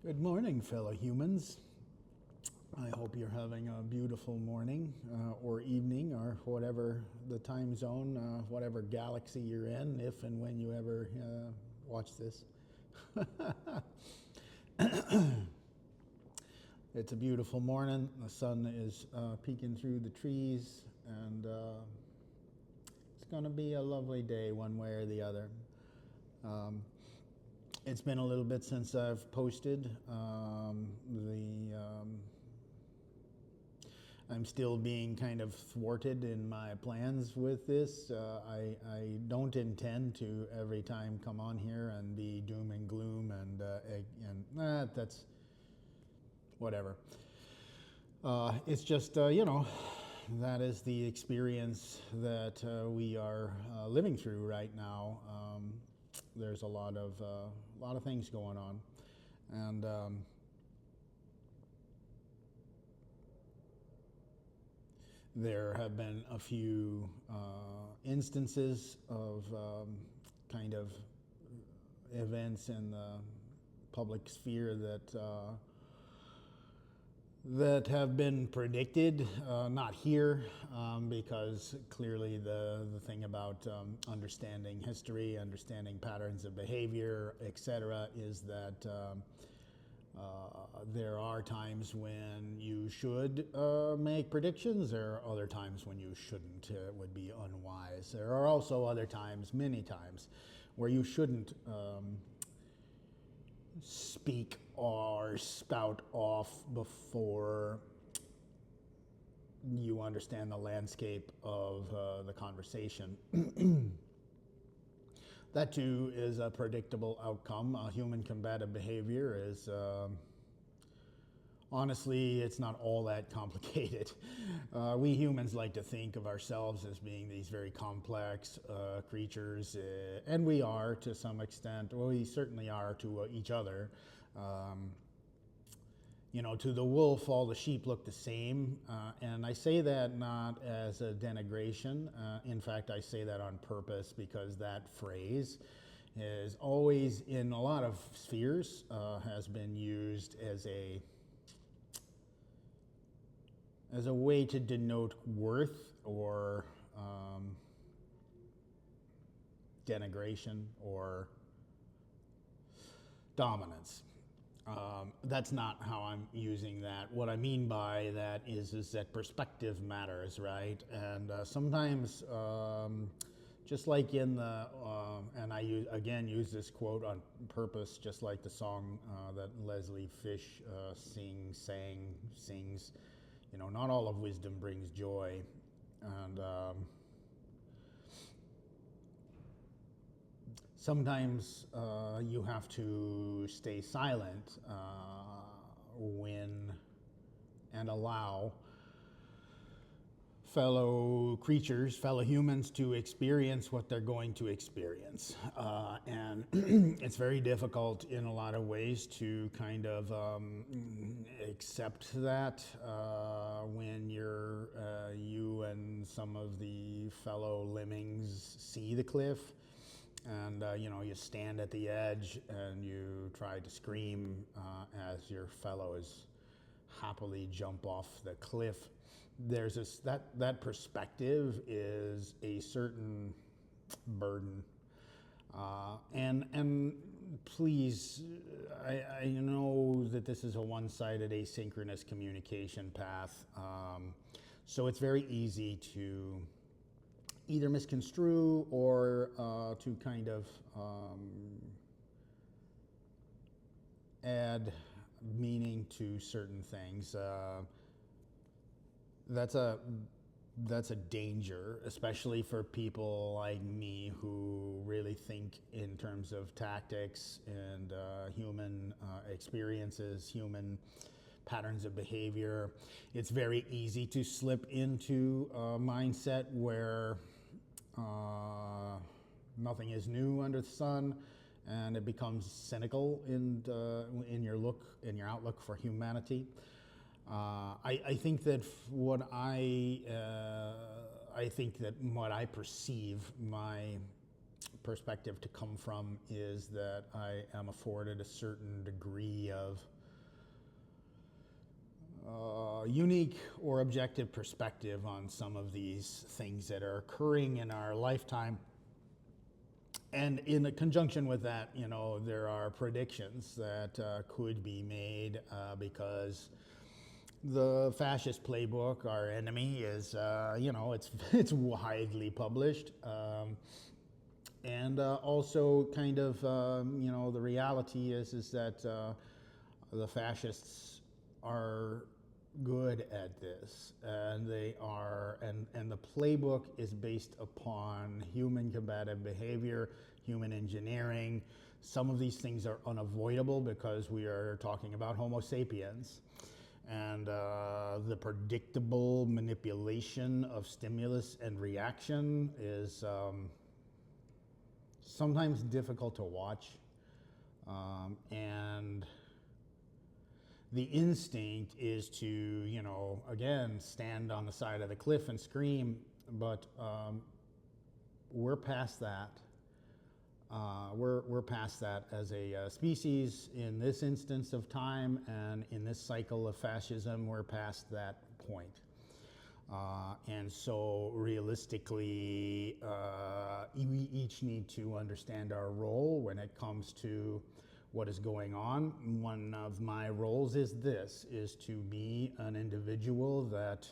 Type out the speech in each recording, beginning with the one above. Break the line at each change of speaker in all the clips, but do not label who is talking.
Good morning, fellow humans. I hope you're having a beautiful morning or evening or whatever the time zone, whatever galaxy you're in, if and when you ever watch this. It's a beautiful morning. The sun is peeking through the trees, and it's going to be a lovely day one way or the other. It's been a little bit since I've posted. I'm still being kind of thwarted in my plans with this. I don't intend to every time come on here and be doom and gloom and that's whatever. It's just that is the experience that we are living through right now. There's a lot of things going on, and there have been a few instances of kind of events in the public sphere that have been predicted, not here, because clearly the thing about understanding history, understanding patterns of behavior, etc., is that there are times when you should make predictions. There are other times when you shouldn't. It would be unwise. There are also other times, many times, where you shouldn't speak or spout off before you understand the landscape of the conversation. That too is a predictable outcome. Human combative behavior is honestly, it's not all that complicated. We humans like to think of ourselves as being these very complex creatures, and we are to some extent. Well, we certainly are to each other. To the wolf, all the sheep look the same, and I say that not as a denigration. In fact, I say that on purpose because that phrase is always, in a lot of spheres, has been used as a way to denote worth or denigration or dominance. That's not how I'm using that. What I mean by that is that perspective matters, right? And sometimes, just like in the, and I use this quote on purpose, just like the song that Leslie Fish sings. Not all of wisdom brings joy, and sometimes you have to stay silent when and allow fellow creatures, fellow humans to experience what they're going to experience. And it's very difficult in a lot of ways to kind of accept that when you and some of the fellow lemmings see the cliff. And you stand at the edge and you try to scream as your fellows happily jump off the cliff. There's that perspective is a certain burden, and please, I know that this is a one-sided asynchronous communication path, so it's very easy to either misconstrue or to kind of add meaning to certain things. That's a danger, especially for people like me who really think in terms of tactics and human experiences, human patterns of behavior. It's very easy to slip into a mindset where nothing is new under the sun, and it becomes cynical in your outlook for humanity. I think that what I perceive my perspective to come from is that I am afforded a certain degree of unique or objective perspective on some of these things that are occurring in our lifetime. And in conjunction with that, you know, there are predictions that could be made because the fascist playbook, our enemy, is, you know, it's widely published. And also kind of, you know, the reality is that the fascists are good at this, and they are, and the playbook is based upon human combative behavior, human engineering. Some of these things are unavoidable because we are talking about Homo sapiens, and the predictable manipulation of stimulus and reaction is sometimes difficult to watch, and the instinct is to, you know, again, stand on the side of the cliff and scream, but we're past that. We're past that as a species in this instance of time, and in this cycle of fascism, we're past that point. And so realistically, we each need to understand our role when it comes to what is going on. One of my roles is to be an individual that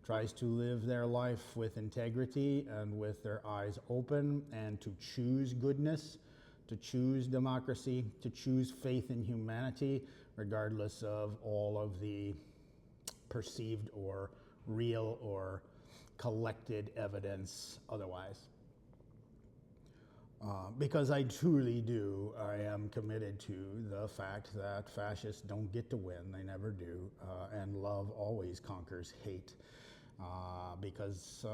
tries to live their life with integrity and with their eyes open, and to choose goodness, to choose democracy, to choose faith in humanity, regardless of all of the perceived or real or collected evidence otherwise. Because I truly do, I am committed to the fact that fascists don't get to win, they never do, and love always conquers hate, because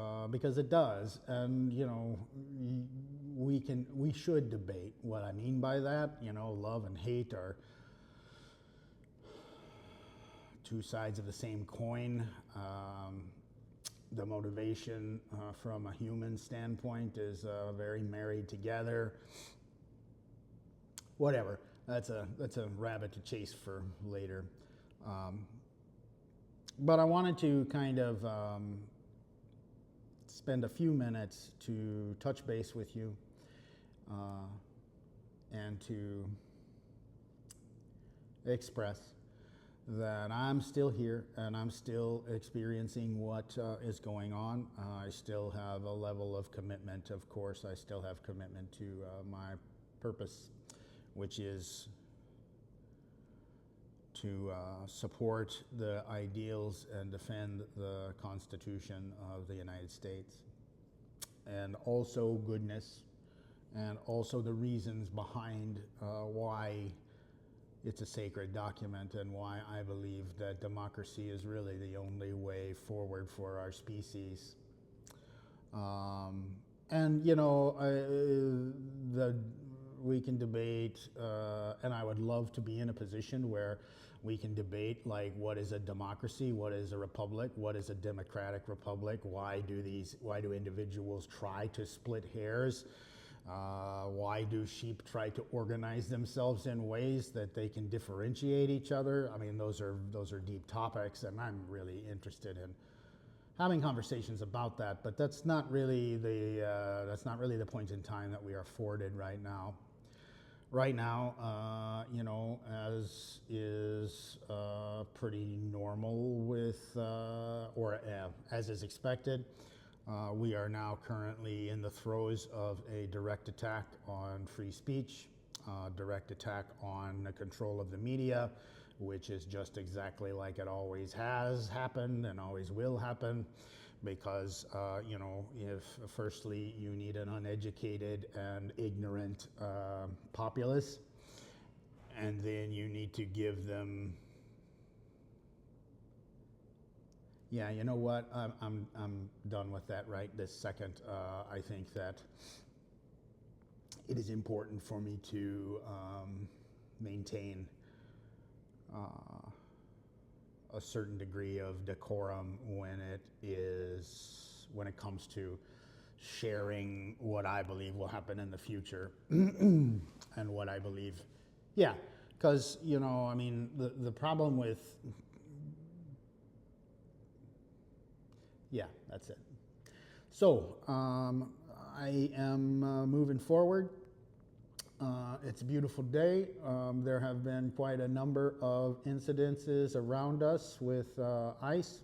it does. And you know, we should debate what I mean by that. You know, love and hate are two sides of the same coin. The motivation from a human standpoint is very married together. Whatever, that's a rabbit to chase for later. But I wanted to kind of spend a few minutes to touch base with you and to express that I'm still here and I'm still experiencing what is going on. I still have a level of commitment, of course. I still have commitment to my purpose, which is to support the ideals and defend the Constitution of the United States, and also goodness, and also the reasons behind why it's a sacred document, and why I believe that democracy is really the only way forward for our species. And you know, we can debate, and I would love to be in a position where we can debate, like, what is a democracy, what is a republic, what is a democratic republic, why do individuals try to split hairs? Why do sheep try to organize themselves in ways that they can differentiate each other? I mean, those are deep topics, and I'm really interested in having conversations about that. But that's not really the point in time that we are afforded right now. Right now, you know, as is pretty normal with, as is expected. We are now currently in the throes of a direct attack on free speech, direct attack on the control of the media, which is just exactly like it always has happened and always will happen, because, you know, if firstly you need an uneducated and ignorant populace, and then you need to give them. Yeah, you know what? I'm done with that right this second. I think that it is important for me to maintain a certain degree of decorum when it comes to sharing what I believe will happen in the future and what I believe. Yeah, because, you know, I mean, the problem with, yeah, that's it. So I am moving forward. It's a beautiful day. There have been quite a number of incidences around us with ice.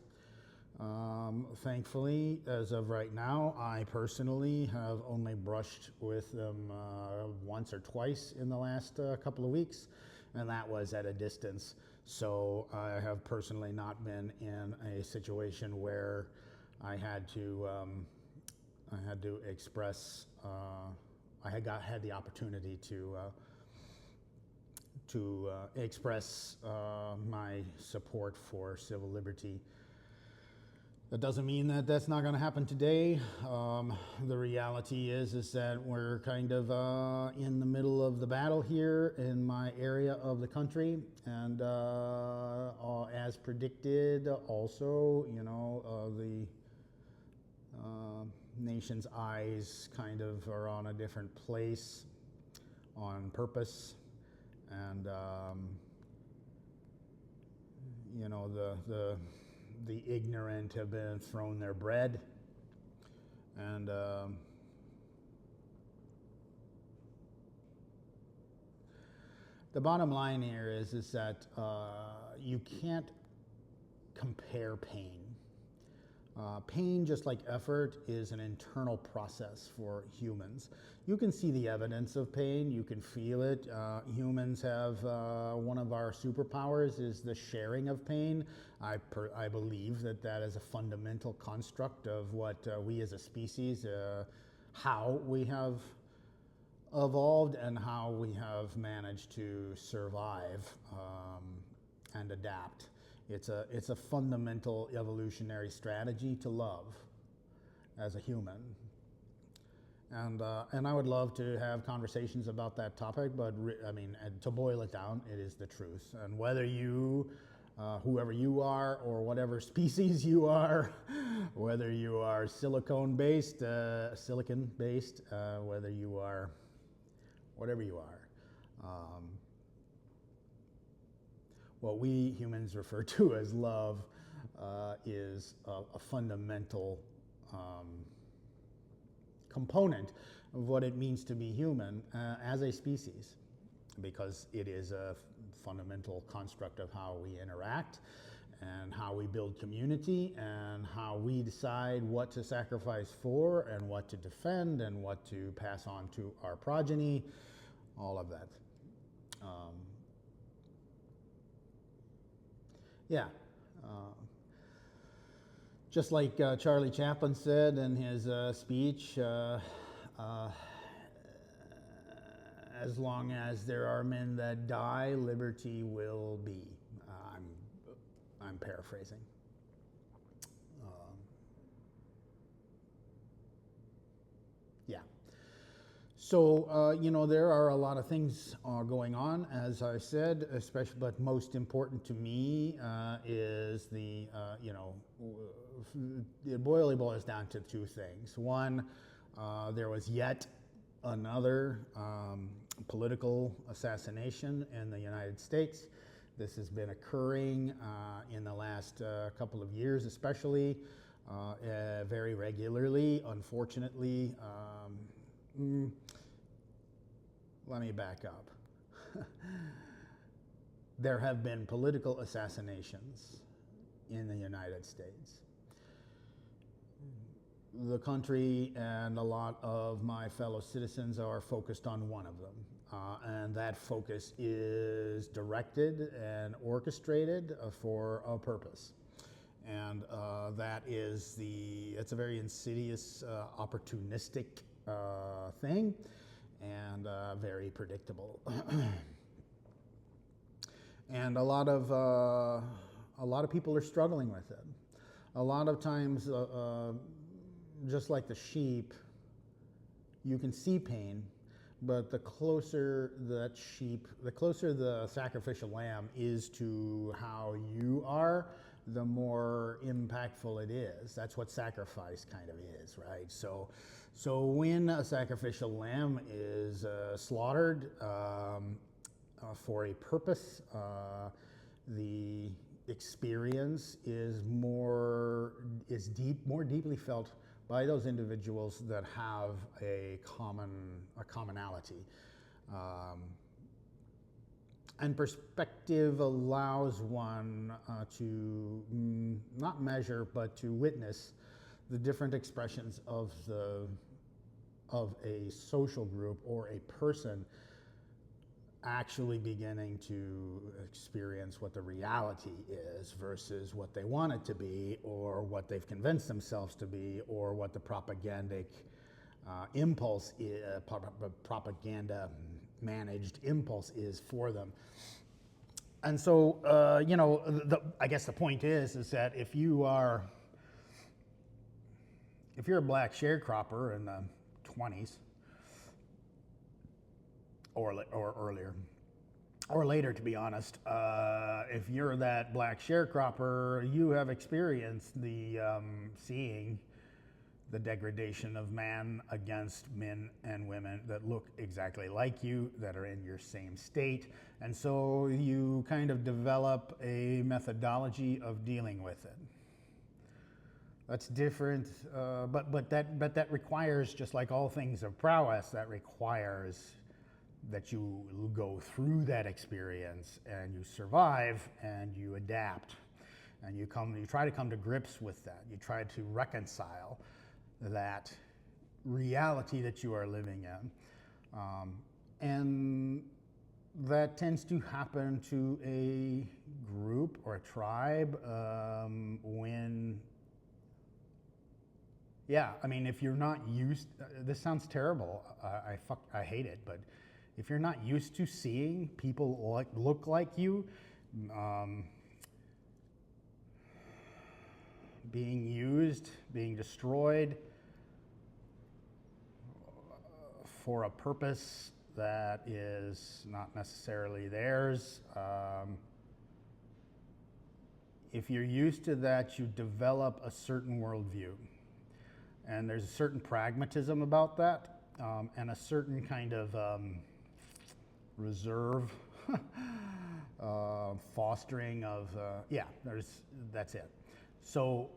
Thankfully, as of right now, I personally have only brushed with them once or twice in the last couple of weeks, and that was at a distance. So I have personally not been in a situation where I had to express. I had the opportunity to express my support for civil liberty. That doesn't mean that that's not going to happen today. The reality is that we're kind of in the middle of the battle here in my area of the country, and as predicted, also, you know, the nation's eyes kind of are on a different place on purpose, and you know, the ignorant have been thrown their bread, and the bottom line here is that you can't compare pain. Pain, just like effort, is an internal process for humans. You can see the evidence of pain, you can feel it. Humans have, one of our superpowers is the sharing of pain. I believe that that is a fundamental construct of what we as a species, how we have evolved and how we have managed to survive and adapt. It's a fundamental evolutionary strategy to love as a human. And I would love to have conversations about that topic, but I mean, to boil it down, it is the truth. And whether you, whoever you are, or whatever species you are, whether you are silicon-based, whether you are, whatever you are, what we humans refer to as love is a fundamental component of what it means to be human as a species, because it is a fundamental construct of how we interact and how we build community and how we decide what to sacrifice for and what to defend and what to pass on to our progeny, all of that. Yeah, just like Charlie Chaplin said in his speech, as long as there are men that die, liberty will be. I'm paraphrasing. Yeah. So, you know, there are a lot of things going on, as I said, especially, but most important to me is the, you know, it boils down to two things. One, there was yet another political assassination in the United States. This has been occurring in the last couple of years, especially very regularly, unfortunately. Let me back up. There have been political assassinations in the United States. The country and a lot of my fellow citizens are focused on one of them. And that focus is directed and orchestrated for a purpose. And that is it's a very insidious, opportunistic thing, and very predictable. And a lot of people are struggling with it. A lot of times, just like the sheep, you can see pain, but the closer the sacrificial lamb is to how you are, the more impactful it is. That's what sacrifice kind of is, right? So when a sacrificial lamb is slaughtered for a purpose, the experience is more deeply felt by those individuals that have a commonality. And perspective allows one to not measure, but to witness the different expressions of a social group or a person actually beginning to experience what the reality is versus what they want it to be, or what they've convinced themselves to be, or what the propagandic impulse, propaganda managed impulse is for them. And so, I guess the point is that if you're a black sharecropper in the 20s or earlier, or later, to be honest, if you're that black sharecropper, you have experienced the seeing the degradation of man against men and women that look exactly like you, that are in your same state. And so you kind of develop a methodology of dealing with it. That's different, but that requires, just like all things of prowess, that requires that you go through that experience and you survive and you adapt and you try to come to grips with that. You try to reconcile that reality that you are living in. And that tends to happen to a group or a tribe when, if you're not used, this sounds terrible, I hate it, but if you're not used to seeing people look like you, being used, being destroyed for a purpose that is not necessarily theirs. If you're used to that, you develop a certain worldview. And there's a certain pragmatism about that, and a certain kind of reserve, fostering of, that's it. So,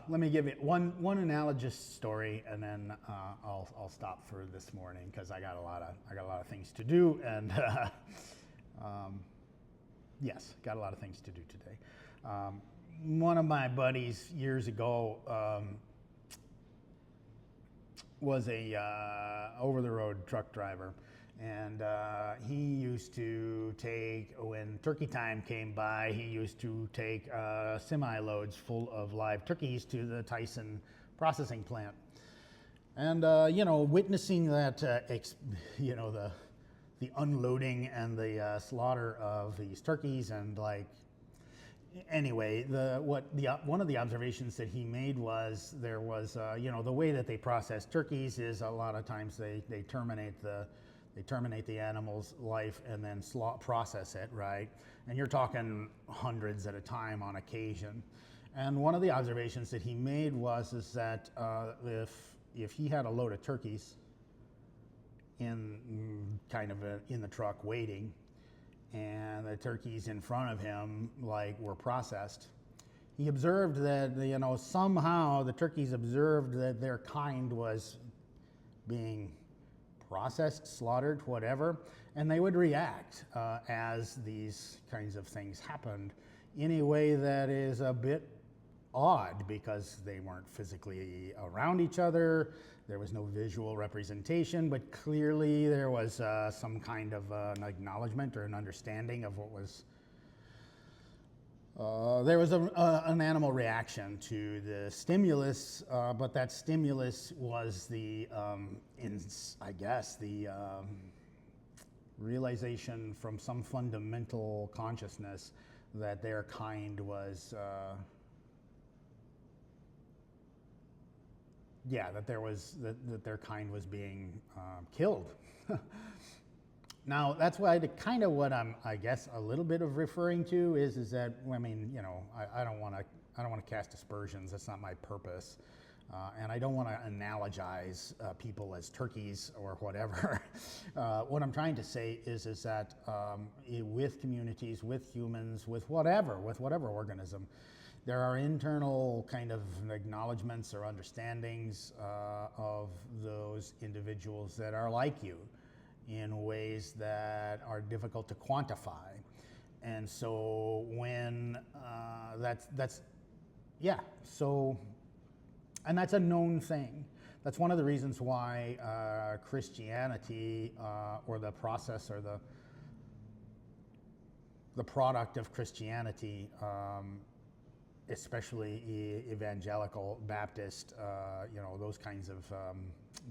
let me give you one analogous story, and then I'll stop for this morning because I got a lot of things to do, and got a lot of things to do today. One of my buddies years ago was a over-the-road truck driver. And he used to take, when turkey time came by, he used to take semi-loads full of live turkeys to the Tyson processing plant. And, witnessing that, the unloading and the slaughter of these turkeys, and anyway, one of the observations that he made was there was, the way that they process turkeys is a lot of times they terminate the animal's life and then process it, right? And you're talking hundreds at a time on occasion. And one of the observations that he made was that if he had a load of turkeys in the truck waiting, and the turkeys in front of him were processed, he observed that somehow the turkeys observed that their kind was being processed, slaughtered, whatever, and they would react as these kinds of things happened in a way that is a bit odd because they weren't physically around each other. There was no visual representation, but clearly there was some kind of an acknowledgement or an understanding of what was. There was an animal reaction to the stimulus, but that stimulus was the realization from some fundamental consciousness that their kind was, that their kind was being killed. Now, that's why kind of what I'm, I guess, a little bit of referring to is that, I mean, you know, I don't want to cast aspersions. That's not my purpose. And I don't want to analogize people as turkeys or whatever. What I'm trying to say is that with communities, with humans, with whatever organism, there are internal kind of acknowledgments or understandings of those individuals that are like you in ways that are difficult to quantify. And so when and that's a known thing. That's one of the reasons why Christianity or the process or the product of Christianity, especially evangelical, Baptist, you know, those kinds of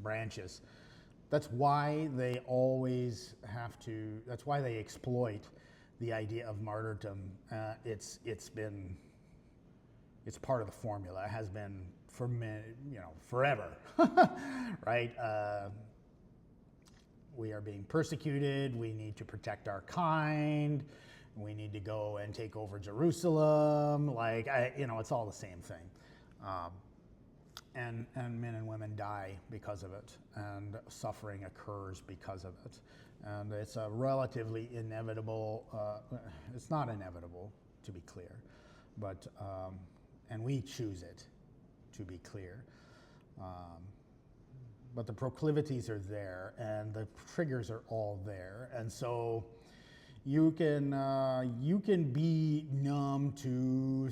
branches, that's why they always have to, that's why they exploit the idea of martyrdom. It's part of the formula. It has been for forever, right? We are being persecuted. We need to protect our kind. We need to go and take over Jerusalem. Like, it's all the same thing. And men and women die because of it, and suffering occurs because of it. And it's a relatively inevitable, it's not inevitable, to be clear, but, and we choose it, to be clear. But the proclivities are there, and the triggers are all there. And so you can be numb to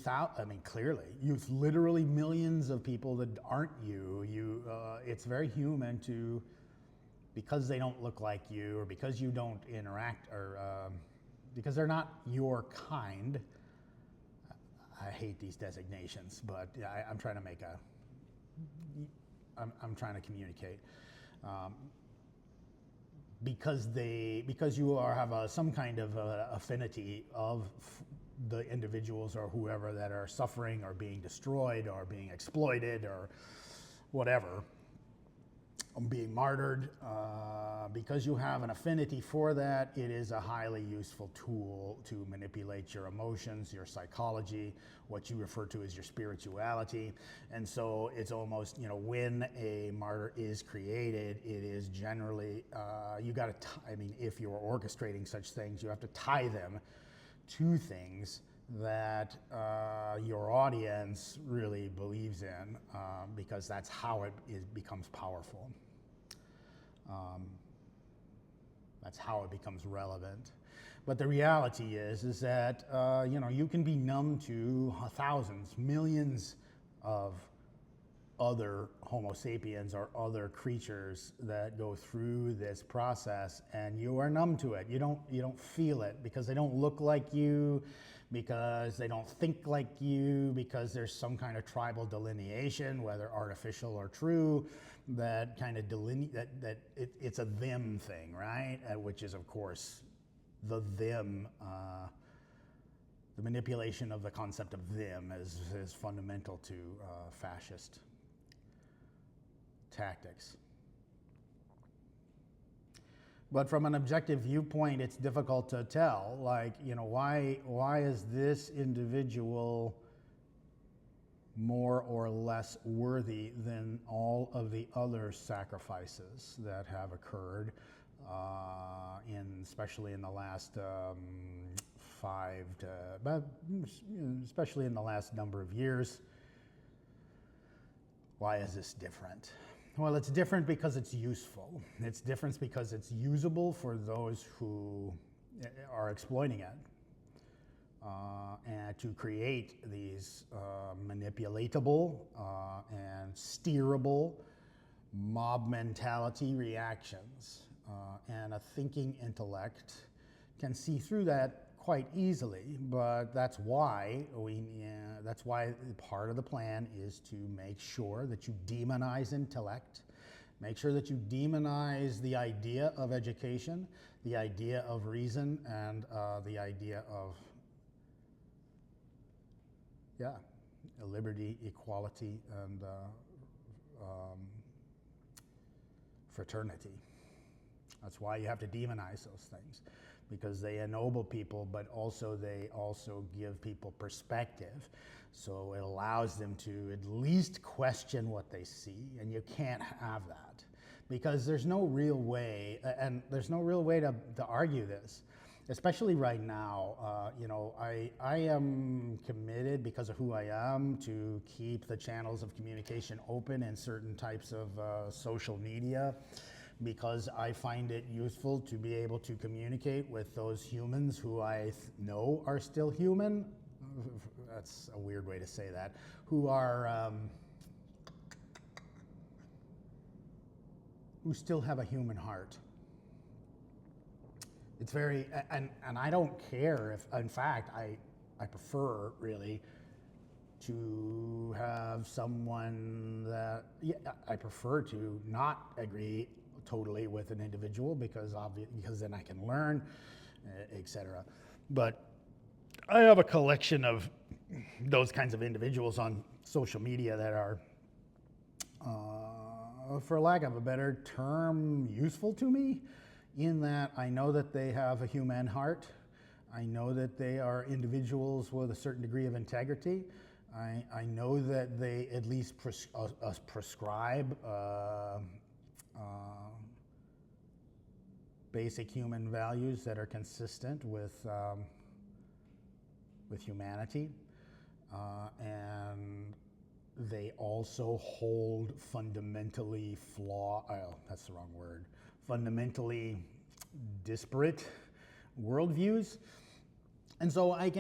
clearly, you've literally millions of people that aren't you. It's very human to, because they don't look like you, or because you don't interact, or because they're not your kind. I hate these designations, but I'm trying to make I'm trying to communicate. Because you have some kind of affinity of the individuals or whoever that are suffering or being destroyed or being exploited or whatever, being martyred, because you have an affinity for that, it is a highly useful tool to manipulate your emotions, your psychology, what you refer to as your spirituality. And so it's almost, when a martyr is created, it is generally, if you're orchestrating such things, you have to tie them to things that your audience really believes in, because that's how it becomes powerful. That's how it becomes relevant. But the reality is that you can be numb to thousands, millions of other Homo sapiens or other creatures that go through this process, and you are numb to it. You don't feel it because they don't look like you, because they don't think like you, because there's some kind of tribal delineation, whether artificial or true, that kind of it's a them thing, right? Which is, of course, the them. The manipulation of the concept of them is fundamental to fascist tactics. But from an objective viewpoint, it's difficult to tell. Like, why is this individual more or less worthy than all of the other sacrifices that have occurred, especially in the last especially in the last number of years? Why is this different? Well, it's different because it's useful. It's different because it's usable for those who are exploiting it, and to create these manipulatable and steerable mob mentality reactions. And a thinking intellect can see through that quite easily, but that's why part of the plan is to make sure that you demonize intellect, make sure that you demonize the idea of education, the idea of reason, and the idea of liberty, equality, and fraternity. That's why you have to demonize those things, because they ennoble people, but also they also give people perspective. So it allows them to at least question what they see, and you can't have that because there's no real way, and there's no real way to argue this, especially right now. You know, I am committed, because of who I am, to keep the channels of communication open in certain types of social media, because I find it useful to be able to communicate with those humans who I know are still human. That's a weird way to say that. Who are, who still have a human heart. It's very, and I don't care if, in fact, I prefer really to have someone that, yeah, I prefer to not agree totally with an individual, because then I can learn, etc. But I have a collection of those kinds of individuals on social media that are, for lack of a better term, useful to me, in that I know that they have a human heart. I know that they are individuals with a certain degree of integrity. I know that they at least prescribe basic human values that are consistent with humanity, and they also hold fundamentally fundamentally disparate worldviews. And so I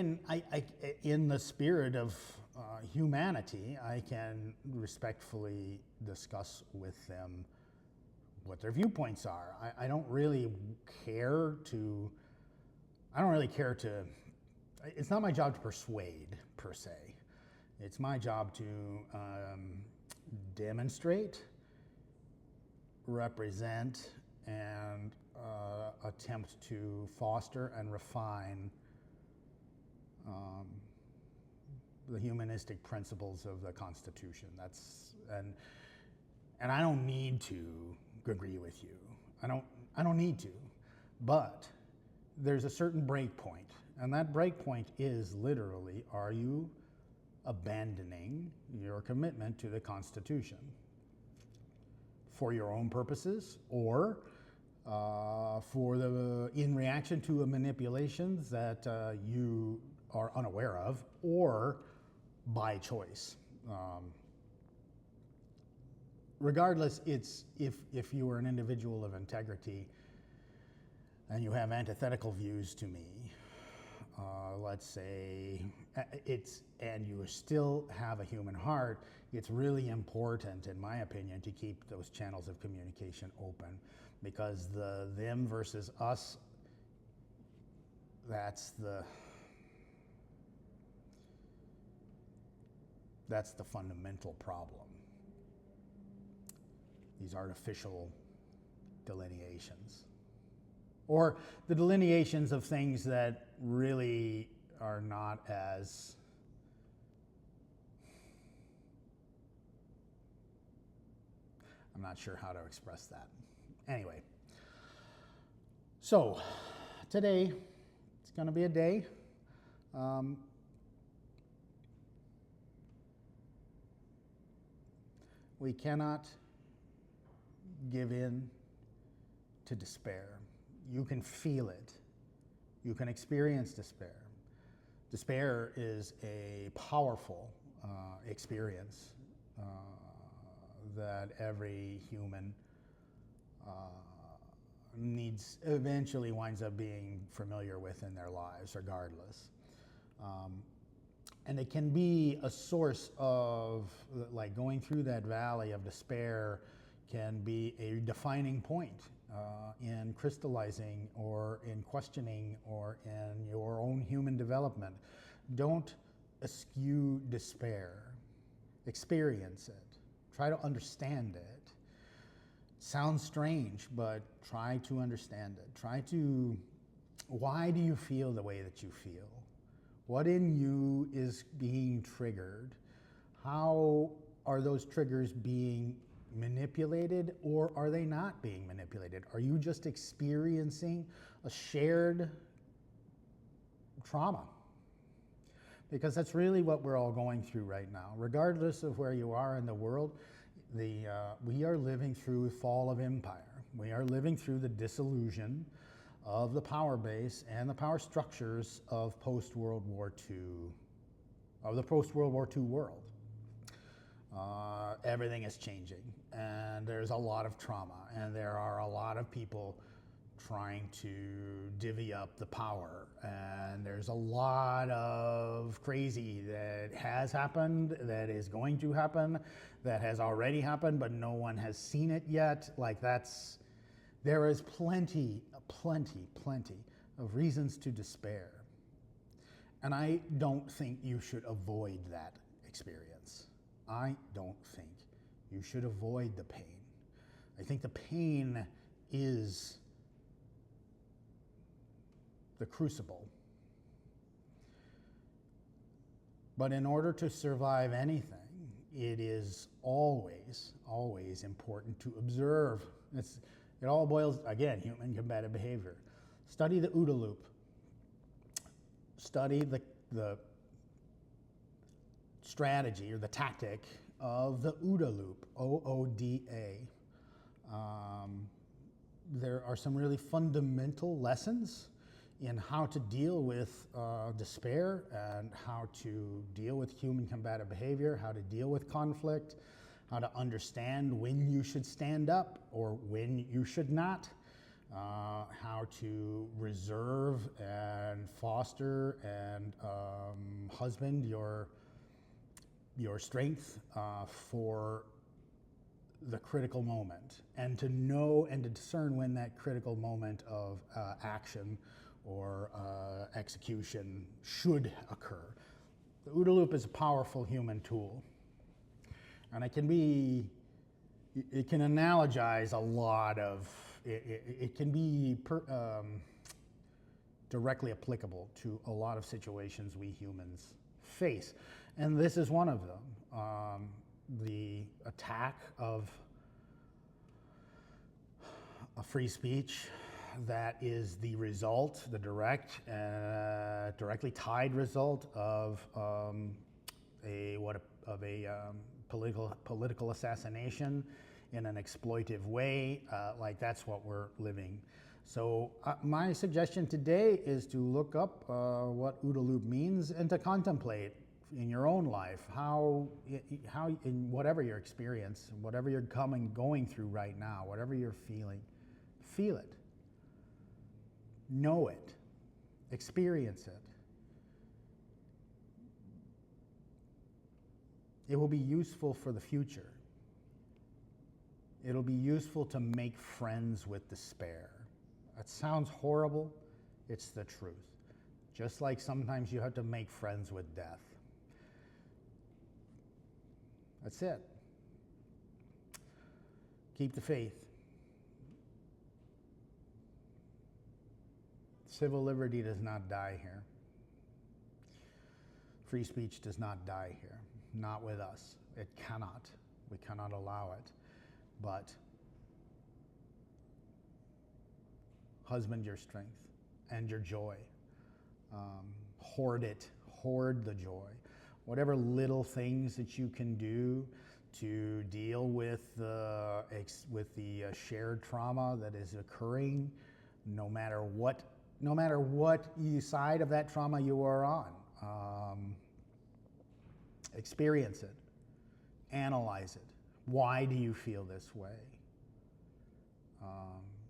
in the spirit of humanity, I can respectfully discuss with them what their viewpoints are. I don't really care to, it's not my job to persuade, per se. It's my job to demonstrate, represent, and attempt to foster and refine the humanistic principles of the Constitution. And I don't need to agree with you. I don't need to, but there's a certain break point, and that break point is literally, are you abandoning your commitment to the Constitution for your own purposes, or in reaction to manipulations that you are unaware of, or by choice. Regardless, it's if you are an individual of integrity and you have antithetical views to me, let's say, and you still have a human heart, it's really important, in my opinion, to keep those channels of communication open, because the them versus us, that's the fundamental problem. These artificial delineations, or the delineations of things that really are not as I'm not sure how to express that. Anyway, so today it's going to be a day. We cannot give in to despair. You can feel it. You can experience despair. Despair is a powerful experience that every human eventually winds up being familiar with in their lives, regardless. And it can be a source of, like, going through that valley of despair can be a defining point in crystallizing or in questioning or in your own human development. Don't eschew despair. Experience it. Try to understand it. Sounds strange, but try to understand it. Why do you feel the way that you feel? What in you is being triggered? How are those triggers being manipulated, or are they not being manipulated? Are you just experiencing a shared trauma? Because that's really what we're all going through right now. Regardless of where you are in the world, we are living through a fall of empire. We are living through the dissolution of the power base and the power structures of post-World War II, of the post-World War II world. Everything is changing, and there's a lot of trauma, and there are a lot of people trying to divvy up the power, and there's a lot of crazy that has happened, that is going to happen, that has already happened, but no one has seen it yet. Like, there is plenty of reasons to despair. And I don't think you should avoid that experience. I don't think you should avoid the pain. I think the pain is the crucible. But in order to survive anything, it is always important to observe. It all boils, again, human combative behavior. Study the OODA loop. Study the strategy or the tactic of the OODA loop, OODA. There are some really fundamental lessons in how to deal with despair and how to deal with human combative behavior, how to deal with conflict, how to understand when you should stand up or when you should not, how to reserve and foster and husband your strength for the critical moment, and to know and to discern when that critical moment of action or execution should occur. The OODA loop is a powerful human tool, and it can analogize a lot of, it can be directly applicable to a lot of situations we humans face. And this is one of them. The attack of a free speech that is the result, the directly tied result of a political assassination in an exploitive way. Like, that's what we're living. So my suggestion today is to look up what OODA loop means and to contemplate in your own life how in whatever your experience, whatever you're going through right now, whatever you're feeling, feel it, know it, experience it. It will be useful for the future. It'll be useful to make friends with despair. That sounds horrible. It's the truth. Just like sometimes you have to make friends with death. That's it. Keep the faith. Civil liberty does not die here. Free speech does not die here. Not with us. It cannot. We cannot allow it. But husband your strength and your joy. Hoard it. Hoard the joy. Whatever little things that you can do to deal with the shared trauma that is occurring, no matter what side of that trauma you are on. Experience it. Analyze it. Why do you feel this way?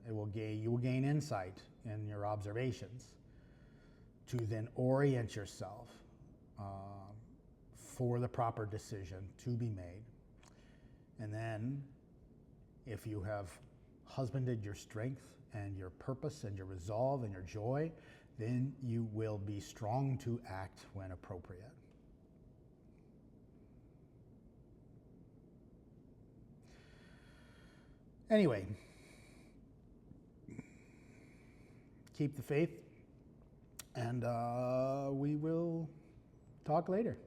You will gain insight in your observations to then orient yourself for the proper decision to be made. And then, if you have husbanded your strength and your purpose and your resolve and your joy, then you will be strong to act when appropriate. Anyway, keep the faith, and we will talk later.